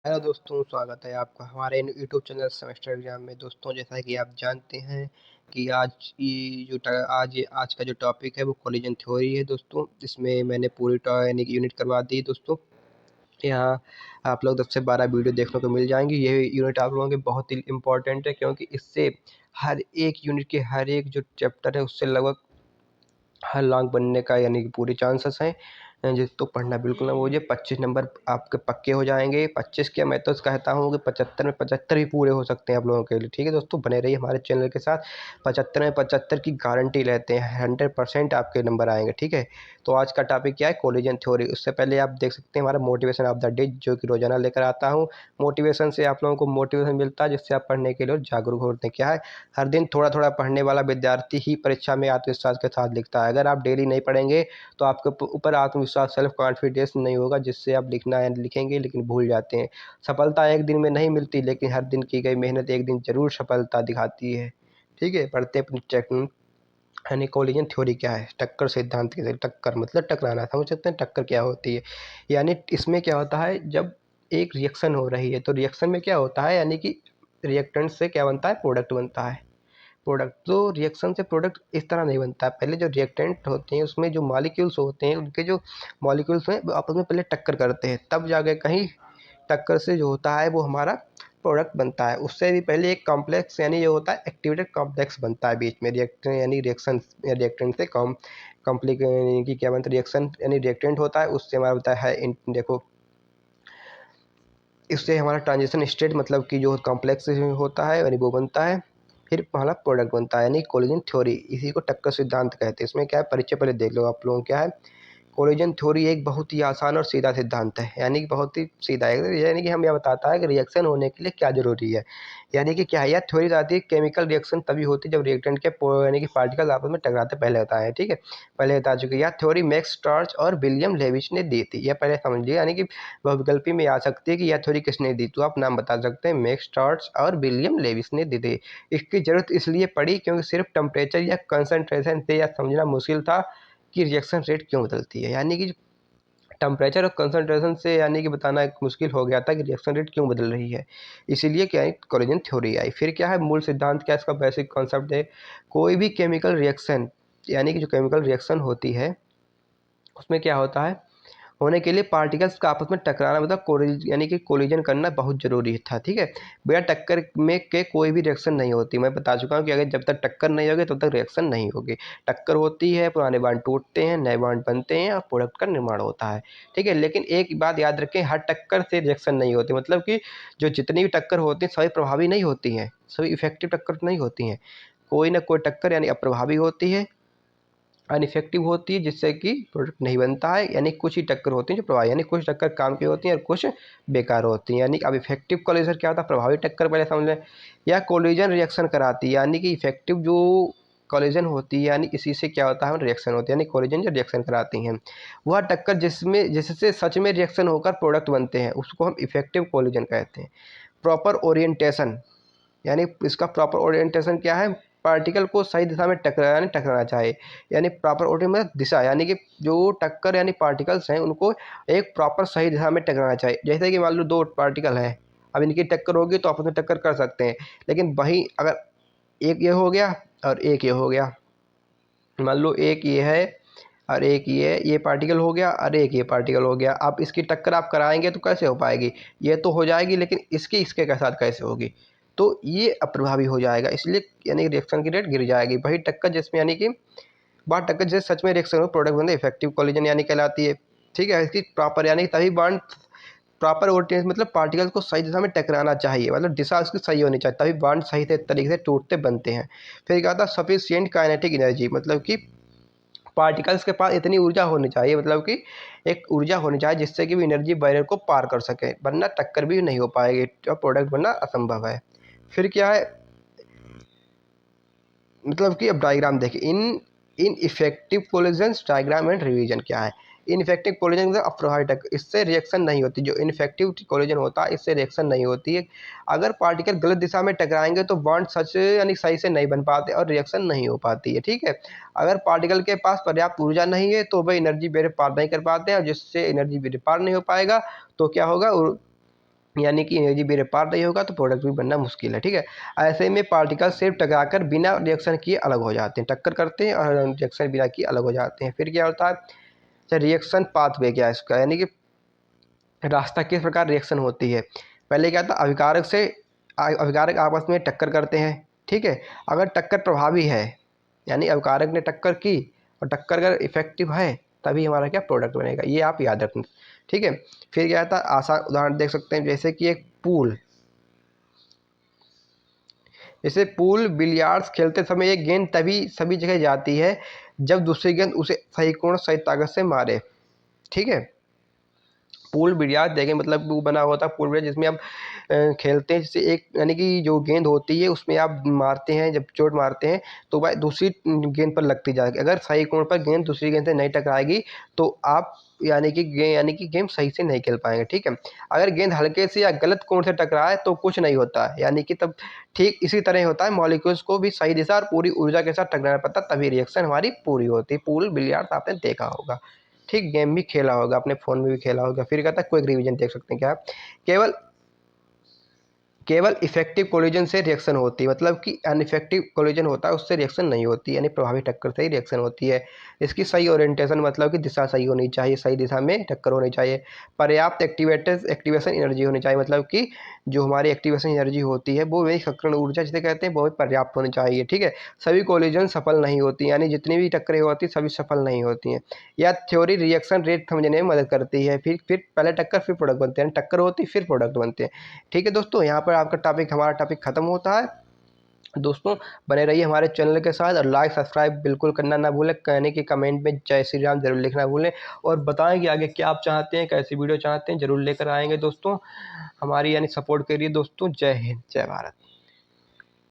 Hello दोस्तों, स्वागत है आपका हमारे यूट्यूब चैनल सेमेस्टर एग्जाम में। दोस्तों, जैसा कि आप जानते हैं कि आज का जो टॉपिक है वो कोलिजन थ्योरी है। दोस्तों, इसमें मैंने पूरी यानी कि यूनिट करवा दी। दोस्तों, यहाँ आप लोग 10 से 12 वीडियो देखने को मिल जाएंगी। ये यूनिट आप लोगों के बहुत ही इम्पोर्टेंट है, क्योंकि इससे हर एक यूनिट के हर एक जो चैप्टर है उससे लगभग हर लॉन्ग बनने का यानी कि पूरे चांसेस हैं। जिस तो पढ़ना बिल्कुल ना भूलिए। 25 नंबर आपके पक्के हो जाएंगे। 25 क्या, मैं तो कहता हूँ कि 75 में 75 भी पूरे हो सकते हैं आप लोगों के लिए। ठीक है दोस्तों, बने रहिए हमारे चैनल के साथ। 75 में 75 की गारंटी लेते हैं, 100% आपके नंबर आएंगे। ठीक है, तो आज का टॉपिक क्या है? Collision theory. उससे पहले आप देख सकते हैं हमारा मोटिवेशन ऑफ द डे, जो कि रोजाना लेकर आता हूँ। मोटिवेशन से आप लोगों को मोटिवेशन मिलता है, जिससे आप पढ़ने के लिए जागरूक होते हैं। क्या है, हर दिन थोड़ा थोड़ा पढ़ने वाला विद्यार्थी ही परीक्षा में आत्मविश्वास के साथ लिखता है। अगर आप डेली नहीं पढ़ेंगे तो आपके ऊपर आत्मविश्वास, सेल्फ कॉन्फिडेंस नहीं होगा, जिससे आप लिखना है लिखेंगे लेकिन भूल जाते हैं। सफलता एक दिन में नहीं मिलती, लेकिन हर दिन की गई मेहनत एक दिन जरूर सफलता दिखाती है। ठीक है, पढ़ते अपनी यानी कोलिजन थ्योरी क्या है? टक्कर सिद्धांत के। टक्कर मतलब टकराना, समझ सकते हैं टक्कर क्या होती है? यानी इसमें क्या होता है, जब एक रिएक्शन हो रही है तो रिएक्शन में क्या होता है, यानी कि रिएक्टेंट से क्या बनता है? प्रोडक्ट बनता है। प्रोडक्ट, तो रिएक्शन से प्रोडक्ट इस तरह नहीं बनता। पहले जो रिएक्टेंट होते हैं उसमें जो मॉलिक्यूल्स होते हैं, उनके जो मॉलिक्यूल्स हैं वो आपस में पहले टक्कर करते हैं, तब जाके कहीं टक्कर से जो होता है वो हमारा प्रोडक्ट बनता है। उससे भी पहले एक कॉम्प्लेक्स यानी जो होता है एक्टिवेटेड कॉम्प्लेक्स बनता है बीच में। रिएक्ट यानी रिएक्शन रिएक्टेंट से कॉम्प्लिक की क्या बनता है? रिएक्शन यानी रिएक्टेंट होता है, उससे हमारा होता है देखो, इससे हमारा ट्रांजिशन स्टेट मतलब कि जो कॉम्प्लेक्स होता है यानी वो बनता है, फिर हमारा प्रोडक्ट बनता है, यानी कोलिजन थ्योरी। इसी को टक्कर सिद्धांत कहते हैं। इसमें क्या है, परिचय पहले देख लो आप लोगों। क्या है कोलिजन थ्योरी? एक बहुत ही आसान और सीधा सिद्धांत है, यानी कि बहुत ही सीधा है। यानी कि हम यह बताता है कि रिएक्शन होने के लिए क्या जरूरी है। यानी कि क्या है, यह थ्योरी बताती है केमिकल रिएक्शन तभी होती है जब रिएक्टेंट के यानी कि पार्टिकल आपस में टकराते। पहले होता है, ठीक है, पहले बता चुके। यह थ्योरी मैक्स स्टार्च और विलियम लेविस ने दी थी। यह पहले समझ लिया, यानी कि बहुविकल्पी में आ सकती है कि यह थ्योरी किसने दी, तो आप नाम बता सकते हैं। मैक्स स्टार्च और विलियम लेविस ने दी थी। इसकी जरूरत इसलिए पड़ी क्योंकि सिर्फ टेम्परेचर या कंसंट्रेशन से यह समझना मुश्किल था कि रिएक्शन रेट क्यों बदलती है। यानी कि टेम्परेचर और कंसंट्रेशन से यानी कि बताना एक मुश्किल हो गया था कि रिएक्शन रेट क्यों बदल रही है। इसीलिए क्या है, कोलिजन थ्योरी आई। फिर क्या है, मूल सिद्धांत क्या है, इसका बेसिक कॉन्सेप्ट है। कोई भी केमिकल रिएक्शन, यानी कि जो केमिकल रिएक्शन होती है उसमें क्या होता है, होने के लिए पार्टिकल्स का आपस में टकराना मतलब यानी कि कोलिजन करना बहुत जरूरी था। ठीक है, बिना टक्कर में के कोई भी रिएक्शन नहीं होती। मैं बता चुका हूँ कि अगर जब तक टक्कर नहीं होगी तब तक रिएक्शन नहीं होगी। टक्कर होती है, पुराने बॉन्ड टूटते हैं, नए बॉन्ड बनते हैं और प्रोडक्ट का निर्माण होता है। ठीक है, लेकिन एक बात याद रखें, हर टक्कर से रिएक्शन नहीं होती। मतलब कि जो जितनी भी टक्कर होती है सभी प्रभावी नहीं होती हैं, सभी इफेक्टिव टक्कर नहीं होती हैं। कोई ना कोई टक्कर यानी अप्रभावी होती है, अनइफेक्टिव होती है, जिससे कि प्रोडक्ट नहीं बनता है। यानी कुछ ही टक्कर होती हैं जो प्रभावी, यानी कुछ टक्कर काम की होती हैं और कुछ बेकार होती हैं। यानी अब इफेक्टिव कोलिजन क्या होता है? प्रभावी टक्कर पहले समझ लें। या कोलिजन रिएक्शन कराती है, यानी कि इफेक्टिव जो कोलिजन होती है, यानी इसी से क्या होता है, रिएक्शन होती है। यानी कोलिजन जो रिएक्शन कराती हैं, वह टक्कर जिससे सच में रिएक्शन होकर प्रोडक्ट बनते हैं, उसको हम इफेक्टिव कोलिजन कहते हैं। प्रॉपर ओरिएंटेशन, यानी इसका प्रॉपर ओरिएंटेशन क्या है, पार्टिकल को सही दिशा में टकराना चाहिए। यानी प्रॉपर ओरिएंटेशन मतलब दिशा, यानी कि जो टक्कर यानी पार्टिकल्स हैं उनको एक प्रॉपर सही दिशा में टकराना चाहिए। जैसे कि मान लो दो पार्टिकल हैं, अब इनकी टक्कर होगी तो आपस में टक्कर कर सकते हैं, लेकिन वहीं अगर एक ये हो गया और एक ये हो गया, मान लो एक ये है और एक ये पार्टिकल हो गया और एक ये पार्टिकल हो गया, आप इसकी टक्कर आप कराएंगे तो कैसे हो पाएगी? ये तो हो जाएगी, लेकिन इसकी इसके के साथ कैसे होगी? तो ये अप्रभावी हो जाएगा, इसलिए यानी रिएक्शन की रेट गिर जाएगी। वही टक्कर जिसमें यानी कि बात टक्कर जैसे सच में रिएक्शन हो, प्रोडक्ट बनते इफेक्टिव कोलिजन यानी कहलाती है। ठीक है, इसकी प्रॉपर यानी तभी बॉन्ड प्रॉपर ओरिएंटेशन मतलब पार्टिकल्स को सही दिशा में टकराना चाहिए, मतलब दिशा उसकी सही होनी चाहिए, तभी बॉन्ड सही से तरीके से टूटते बनते हैं। फिर क्या था, सफिशिएंट काइनेटिक एनर्जी, मतलब कि पार्टिकल्स के पास इतनी ऊर्जा होनी चाहिए, मतलब कि एक ऊर्जा होनी चाहिए जिससे कि वो एनर्जी बैरियर को पार कर सके, वरना टक्कर भी नहीं हो पाएगी और प्रोडक्ट बनना असंभव है। फिर क्या है, मतलब कि अब डायग्राम देखिए। इन ineffective collisions, diagram and revision क्या है। इनफेक्टिव कोलिजन मतलब अप्रभावी टक्कर, इससे रिएक्शन नहीं होती। जो इनफेक्टिव कोलिजन होता है इससे रिएक्शन नहीं होती है। अगर पार्टिकल गलत दिशा में टकराएंगे तो बॉन्ड सच यानी सही से नहीं बन पाते और रिएक्शन नहीं हो पाती है। ठीक है, अगर पार्टिकल के पास पर्याप्त ऊर्जा नहीं है तो वह एनर्जी बैरियर पार नहीं कर पाते हैं, और जिससे एनर्जी बैरियर पार नहीं हो पाएगा तो क्या होगा, यानी कि एनर्जी बेरपार नहीं होगा तो प्रोडक्ट भी बनना मुश्किल है। ठीक है, ऐसे में पार्टिकल सिर्फ टकराकर बिना रिएक्शन किए अलग हो जाते हैं, टक्कर करते हैं और रिएक्शन बिना किए अलग हो जाते हैं। फिर क्या होता है, अच्छा रिएक्शन पाथवे क्या है इसका, यानी कि रास्ता किस प्रकार रिएक्शन होती है। पहले क्या था, अभिकारक आपस में टक्कर करते हैं। ठीक है, अगर टक्कर प्रभावी है यानी अभिकारक ने टक्कर की और टक्कर अगर इफेक्टिव है तभी हमारा क्या प्रोडक्ट बनेगा, ये आप याद रखना। ठीक है, फिर क्या था, आसान उदाहरण देख सकते हैं जैसे कि एक पूल, जैसे पूल बिलियार्ड्स खेलते समय एक गेंद तभी सभी जगह जाती है जब दूसरी गेंद उसे सही कोण सही ताकत से मारे। ठीक है, पूल बिलियार्ड देखें मतलब वो बना हुआ था पूल बिलियार्ड जिसमें आप खेलते हैं, जैसे एक यानी कि जो गेंद होती है उसमें आप मारते हैं, जब चोट मारते हैं तो वह दूसरी गेंद पर लगती जाएगी, अगर सही कोण पर गेंद दूसरी गेंद से नहीं टकराएगी तो आप यानी कि गेम सही से नहीं खेल पाएंगे। ठीक है, अगर गेंद हल्के से या गलत कोण से टकराए तो कुछ नहीं होता है, यानी कि तब ठीक इसी तरह होता है, मॉलिक्यूल्स को भी सही दिशा और पूरी ऊर्जा के साथ टकराना पड़ता है तभी रिएक्शन हमारी पूरी होती है। पूल बिलियार्ड्स आपने देखा होगा, ठीक, गेम भी खेला होगा, अपने फ़ोन में भी खेला होगा। फिर कहता है क्विक रिवीजन देख सकते हैं क्या, केवल केवल इफेक्टिव कोलिजन से रिएक्शन होती है, मतलब कि अनइफेक्टिव कोलिजन होता है उससे रिएक्शन नहीं होती, यानी प्रभावी टक्कर से ही रिएक्शन होती है। इसकी सही ओरिएंटेशन मतलब कि दिशा सही होनी चाहिए, सही दिशा में टक्कर होनी चाहिए। पर्याप्त एक्टिवेशन एनर्जी होनी चाहिए, मतलब कि जो हमारी एक्टिवेशन एनर्जी होती है वो वही सक्रियण ऊर्जा जिसे कहते हैं वो भी पर्याप्त होनी चाहिए। ठीक है, सभी कोलिजन सफल नहीं होती, यानी जितनी भी टक्करें होती सभी सफल नहीं होती हैं। या थ्योरी रिएक्शन रेट समझने में मदद करती है, फिर पहले टक्कर फिर प्रोडक्ट बनते हैं, टक्कर होती फिर प्रोडक्ट बनते हैं। ठीक है दोस्तों, यहाँ पर आपका टॉपिक हमारा टॉपिक ख़त्म होता है। दोस्तों बने रहिए हमारे चैनल के साथ और लाइक सब्सक्राइब बिल्कुल करना ना भूलें, कहने कि कमेंट में जय श्री राम जरूर लिखना भूलें और बताएं कि आगे क्या आप चाहते हैं, कैसी वीडियो चाहते हैं, जरूर लेकर आएंगे दोस्तों। हमारी यानी सपोर्ट करिए दोस्तों। जय हिंद, जय भारत।